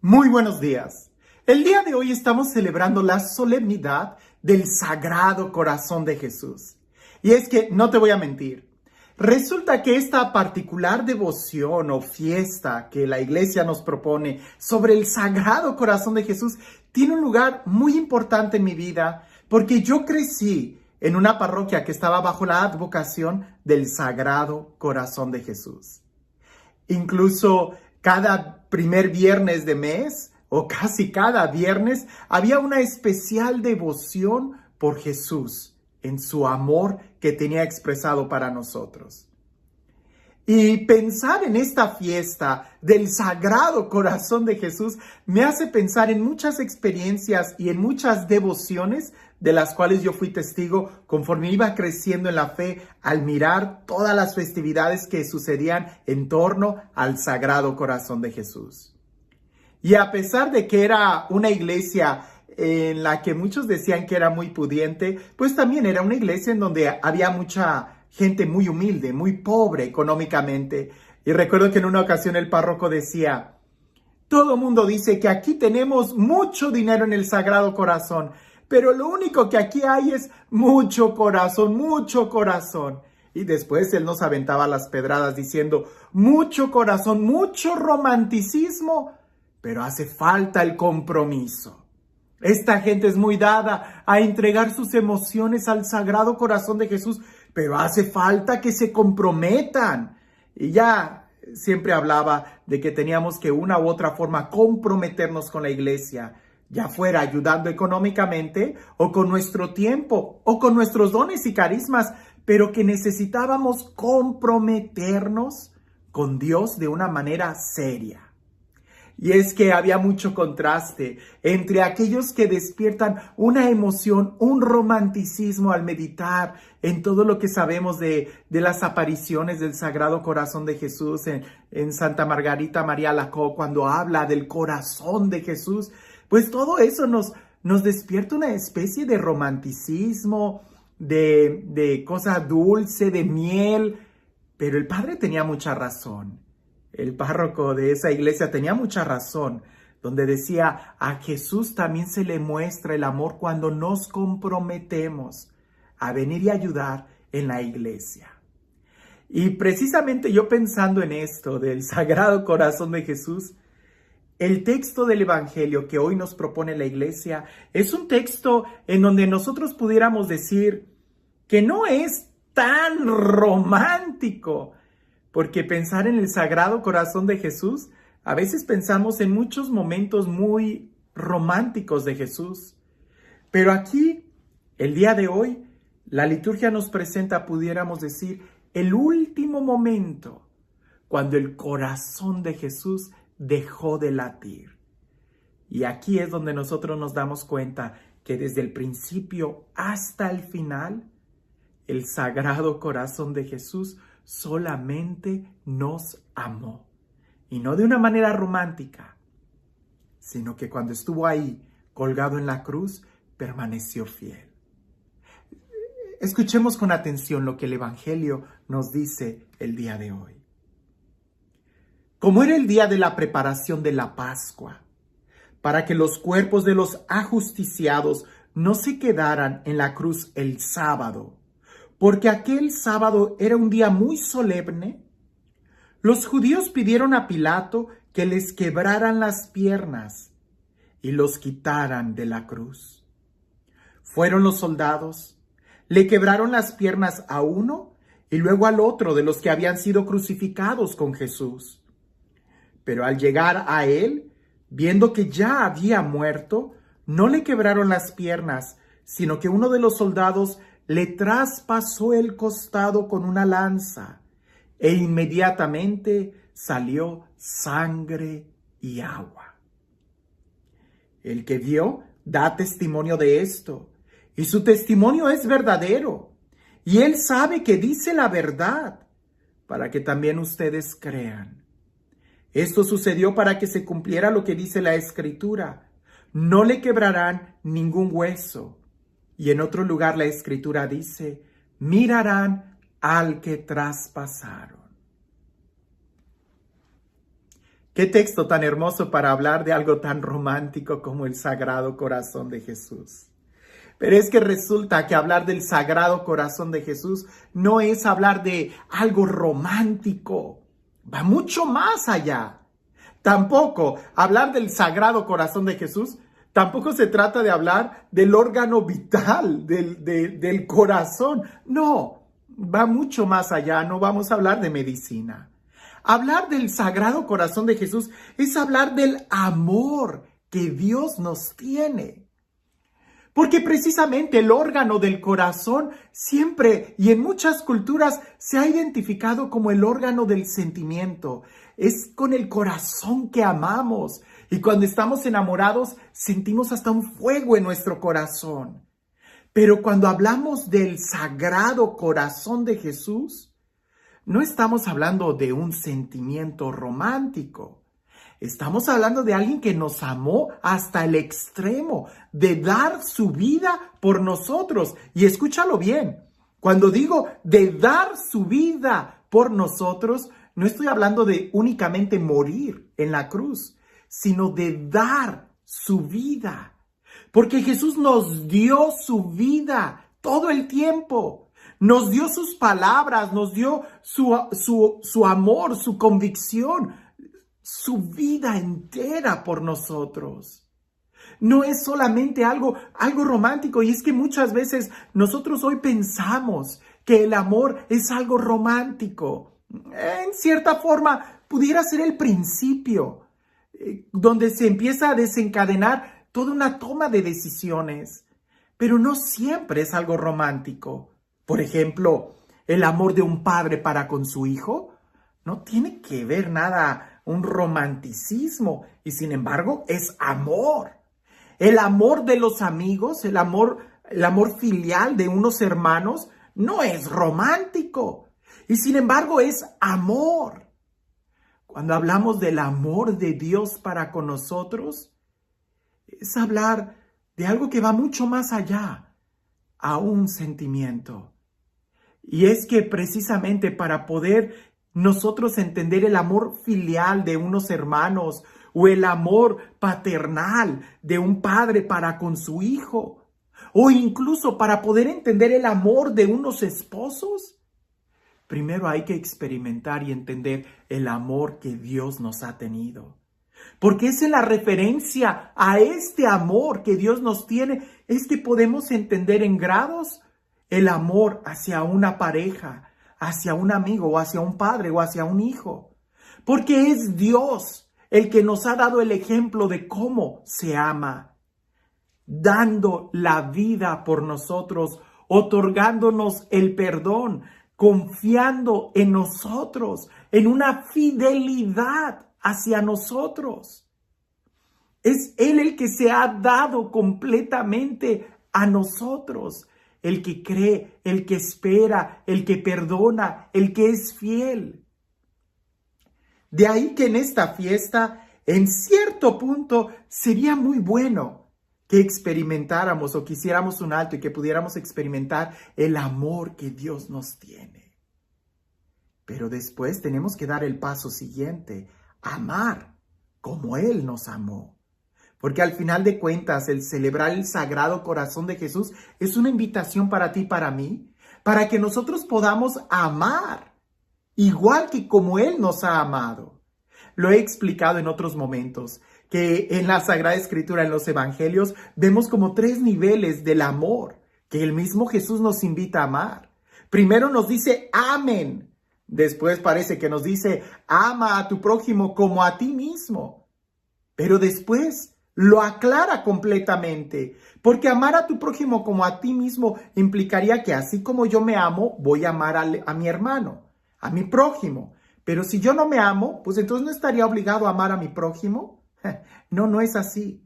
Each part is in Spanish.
Muy buenos días. El día de hoy estamos celebrando la solemnidad del Sagrado Corazón de Jesús. Y es que, no te voy a mentir, resulta que esta particular devoción o fiesta que la iglesia nos propone sobre el Sagrado Corazón de Jesús tiene un lugar muy importante en mi vida porque yo crecí en una parroquia que estaba bajo la advocación del Sagrado Corazón de Jesús. Incluso cada primer viernes de mes, o casi cada viernes, había una especial devoción por Jesús en su amor que tenía expresado para nosotros. Y pensar en esta fiesta del Sagrado Corazón de Jesús me hace pensar en muchas experiencias y en muchas devociones de las cuales yo fui testigo conforme iba creciendo en la fe al mirar todas las festividades que sucedían en torno al Sagrado Corazón de Jesús. Y a pesar de que era una iglesia en la que muchos decían que era muy pudiente, pues también era una iglesia en donde había mucha gente muy humilde, muy pobre económicamente. Y recuerdo que en una ocasión el párroco decía: todo mundo dice que aquí tenemos mucho dinero en el Sagrado Corazón, pero lo único que aquí hay es mucho corazón, mucho corazón. Y después él nos aventaba las pedradas diciendo: mucho corazón, mucho romanticismo, pero hace falta el compromiso. Esta gente es muy dada a entregar sus emociones al Sagrado Corazón de Jesús, pero hace falta que se comprometan. Y ya siempre hablaba de que teníamos que una u otra forma comprometernos con la iglesia, ya fuera ayudando económicamente o con nuestro tiempo o con nuestros dones y carismas, pero que necesitábamos comprometernos con Dios de una manera seria. Y es que había mucho contraste entre aquellos que despiertan una emoción, un romanticismo al meditar en todo lo que sabemos de las apariciones del Sagrado Corazón de Jesús en Santa Margarita María Alacoque, cuando habla del corazón de Jesús. Pues todo eso nos despierta una especie de romanticismo, de cosa dulce, de miel. Pero el padre tenía mucha razón. El párroco de esa iglesia tenía mucha razón, donde decía: a Jesús también se le muestra el amor cuando nos comprometemos a venir y ayudar en la iglesia. Y precisamente yo pensando en esto del Sagrado Corazón de Jesús, el texto del Evangelio que hoy nos propone la iglesia es un texto en donde nosotros pudiéramos decir que no es tan romántico, porque pensar en el Sagrado Corazón de Jesús, a veces pensamos en muchos momentos muy románticos de Jesús. Pero aquí, el día de hoy, la liturgia nos presenta, pudiéramos decir, el último momento cuando el corazón de Jesús dejó de latir. Y aquí es donde nosotros nos damos cuenta que desde el principio hasta el final, el Sagrado Corazón de Jesús solamente nos amó. Y no de una manera romántica, sino que cuando estuvo ahí, colgado en la cruz, permaneció fiel. Escuchemos con atención lo que el Evangelio nos dice el día de hoy. Como era el día de la preparación de la Pascua, para que los cuerpos de los ajusticiados no se quedaran en la cruz el sábado, porque aquel sábado era un día muy solemne, los judíos pidieron a Pilato que les quebraran las piernas y los quitaran de la cruz. Fueron los soldados, le quebraron las piernas a uno y luego al otro de los que habían sido crucificados con Jesús. Pero al llegar a él, viendo que ya había muerto, no le quebraron las piernas, sino que uno de los soldados le traspasó el costado con una lanza, e inmediatamente salió sangre y agua. El que vio da testimonio de esto, y su testimonio es verdadero, y él sabe que dice la verdad, para que también ustedes crean. Esto sucedió para que se cumpliera lo que dice la Escritura: no le quebrarán ningún hueso. Y en otro lugar la Escritura dice: mirarán al que traspasaron. Qué texto tan hermoso para hablar de algo tan romántico como el Sagrado Corazón de Jesús. Pero es que resulta que hablar del Sagrado Corazón de Jesús no es hablar de algo romántico, va mucho más allá. Tampoco hablar del Sagrado Corazón de Jesús, tampoco se trata de hablar del órgano vital, del corazón. No, va mucho más allá, no vamos a hablar de medicina. Hablar del Sagrado Corazón de Jesús es hablar del amor que Dios nos tiene. Porque precisamente el órgano del corazón siempre y en muchas culturas se ha identificado como el órgano del sentimiento. Es con el corazón que amamos. Y cuando estamos enamorados sentimos hasta un fuego en nuestro corazón. Pero cuando hablamos del Sagrado Corazón de Jesús, no estamos hablando de un sentimiento romántico. Estamos hablando de alguien que nos amó hasta el extremo de dar su vida por nosotros. Y escúchalo bien, cuando digo de dar su vida por nosotros, no estoy hablando de únicamente morir en la cruz, sino de dar su vida. Porque Jesús nos dio su vida todo el tiempo. Nos dio sus palabras, nos dio su amor, su convicción, su vida entera por nosotros. No es solamente algo romántico, y es que muchas veces nosotros hoy pensamos que el amor es algo romántico. En cierta forma pudiera ser el principio, donde se empieza a desencadenar toda una toma de decisiones, pero no siempre es algo romántico. Por ejemplo, el amor de un padre para con su hijo no tiene que ver nada un romanticismo, y sin embargo es amor. El amor de los amigos, el amor filial de unos hermanos no es romántico, y sin embargo es amor. Cuando hablamos del amor de Dios para con nosotros, es hablar de algo que va mucho más allá a un sentimiento. Y es que precisamente para poder nosotros entender el amor filial de unos hermanos o el amor paternal de un padre para con su hijo, o incluso para poder entender el amor de unos esposos, primero hay que experimentar y entender el amor que Dios nos ha tenido. Porque es en la referencia a este amor que Dios nos tiene, es que podemos entender en grados el amor hacia una pareja, hacia un amigo, o hacia un padre, o hacia un hijo. Porque es Dios el que nos ha dado el ejemplo de cómo se ama, dando la vida por nosotros, otorgándonos el perdón, confiando en nosotros, en una fidelidad hacia nosotros. Es Él el que se ha dado completamente a nosotros, el que cree, el que espera, el que perdona, el que es fiel. De ahí que en esta fiesta, en cierto punto, sería muy bueno que experimentáramos o que hiciéramos un alto y que pudiéramos experimentar el amor que Dios nos tiene. Pero después tenemos que dar el paso siguiente, amar como Él nos amó. Porque al final de cuentas, el celebrar el Sagrado Corazón de Jesús es una invitación para ti y para mí, para que nosotros podamos amar, igual que como Él nos ha amado. Lo he explicado en otros momentos, que en la Sagrada Escritura, en los Evangelios, vemos como 3 niveles del amor, que el mismo Jesús nos invita a amar. Primero nos dice, amen. Después parece que nos dice, ama a tu prójimo como a ti mismo. Pero después lo aclara completamente, porque amar a tu prójimo como a ti mismo implicaría que así como yo me amo, voy a amar a mi hermano, a mi prójimo. Pero si yo no me amo, pues entonces no estaría obligado a amar a mi prójimo. No, no es así.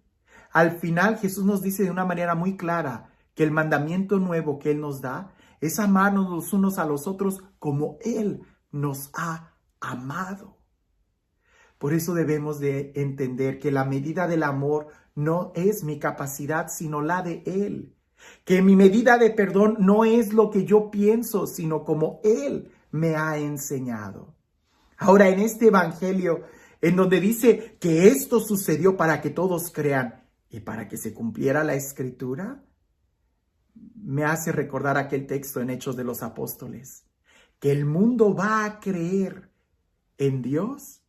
Al final Jesús nos dice de una manera muy clara que el mandamiento nuevo que Él nos da es amarnos los unos a los otros como Él nos ha amado. Por eso debemos de entender que la medida del amor no es mi capacidad, sino la de Él. Que mi medida de perdón no es lo que yo pienso, sino como Él me ha enseñado. Ahora, en este evangelio en donde dice que esto sucedió para que todos crean y para que se cumpliera la Escritura, me hace recordar aquel texto en Hechos de los Apóstoles, que el mundo va a creer en Dios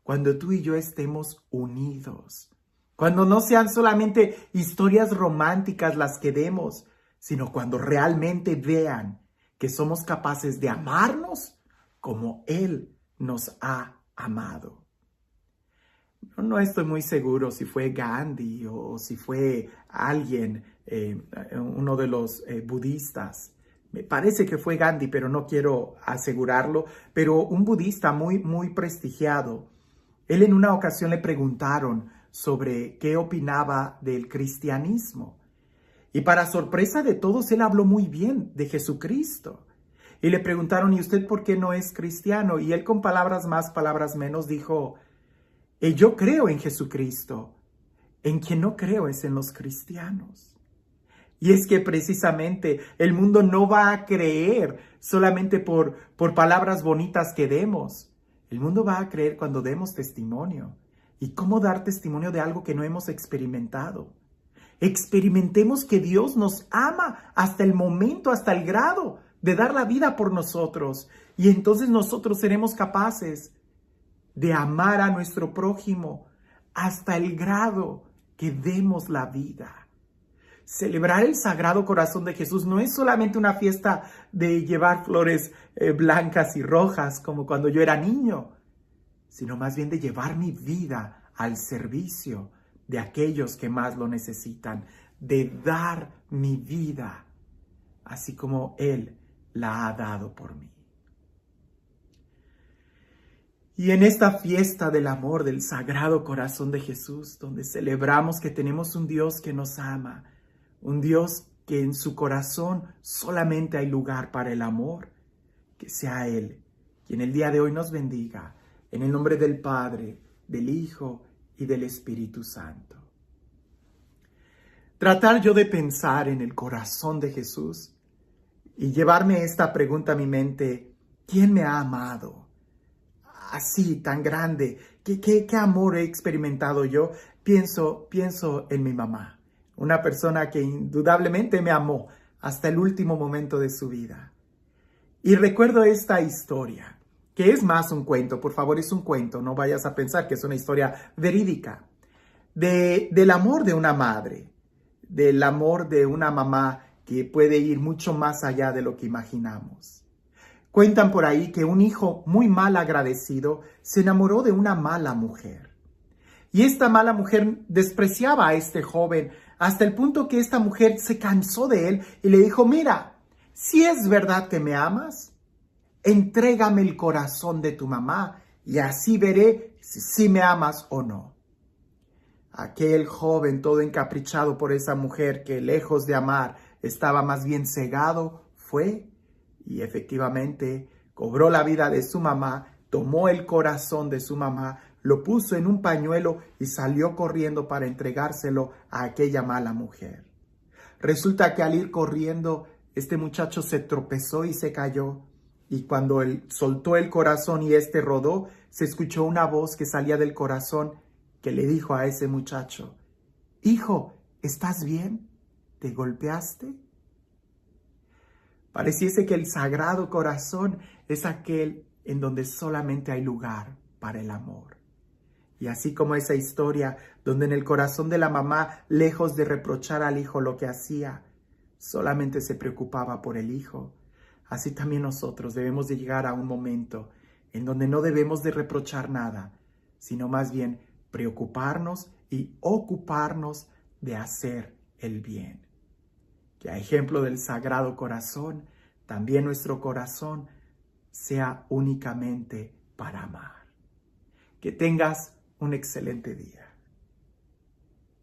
cuando tú y yo estemos unidos, cuando no sean solamente historias románticas las que demos, sino cuando realmente vean que somos capaces de amarnos como Él nos ha amado. No estoy muy seguro si fue Gandhi o si fue alguien, uno de los budistas. Me parece que fue Gandhi, pero no quiero asegurarlo. Pero un budista muy prestigiado, él en una ocasión le preguntaron sobre qué opinaba del cristianismo. Y para sorpresa de todos, él habló muy bien de Jesucristo. Y le preguntaron, ¿y usted por qué no es cristiano? Y él con palabras más, palabras menos dijo, yo creo en Jesucristo. En quien no creo es en los cristianos. Y es que precisamente el mundo no va a creer solamente por palabras bonitas que demos. El mundo va a creer cuando demos testimonio. ¿Y cómo dar testimonio de algo que no hemos experimentado? Experimentemos que Dios nos ama hasta el momento, hasta el grado de dar la vida por nosotros. Y entonces nosotros seremos capaces de amar a nuestro prójimo hasta el grado que demos la vida. Celebrar el Sagrado Corazón de Jesús no es solamente una fiesta de llevar flores blancas y rojas como cuando yo era niño, sino más bien de llevar mi vida al servicio de aquellos que más lo necesitan, de dar mi vida, así como Él la ha dado por mí. Y en esta fiesta del amor del Sagrado Corazón de Jesús, donde celebramos que tenemos un Dios que nos ama, un Dios que en su corazón solamente hay lugar para el amor, que sea Él quien el día de hoy nos bendiga, en el nombre del Padre, del Hijo y del Espíritu Santo. Tratar yo de pensar en el corazón de Jesús y llevarme esta pregunta a mi mente, ¿quién me ha amado así, tan grande? ¿Qué amor he experimentado yo? Pienso en mi mamá, una persona que indudablemente me amó hasta el último momento de su vida. Y recuerdo esta historia, que es más un cuento, por favor, es un cuento, no vayas a pensar que es una historia verídica, del amor de una madre, del amor de una mamá que puede ir mucho más allá de lo que imaginamos. Cuentan por ahí que un hijo muy mal agradecido se enamoró de una mala mujer. Y esta mala mujer despreciaba a este joven hasta el punto que esta mujer se cansó de él y le dijo, mira, si es verdad que me amas, entrégame el corazón de tu mamá y así veré si me amas o no. Aquel joven todo encaprichado por esa mujer que lejos de amar estaba más bien cegado, fue y efectivamente cobró la vida de su mamá, tomó el corazón de su mamá, lo puso en un pañuelo y salió corriendo para entregárselo a aquella mala mujer. Resulta que al ir corriendo, este muchacho se tropezó y se cayó. Y cuando él soltó el corazón y este rodó, se escuchó una voz que salía del corazón que le dijo a ese muchacho, hijo, ¿estás bien? ¿Te golpeaste? Pareciese que el Sagrado Corazón es aquel en donde solamente hay lugar para el amor. Y así como esa historia donde en el corazón de la mamá, lejos de reprochar al hijo lo que hacía, solamente se preocupaba por el hijo, así también nosotros debemos de llegar a un momento en donde no debemos de reprochar nada, sino más bien preocuparnos y ocuparnos de hacer el bien. Que a ejemplo del Sagrado Corazón, también nuestro corazón sea únicamente para amar. Que tengas un excelente día.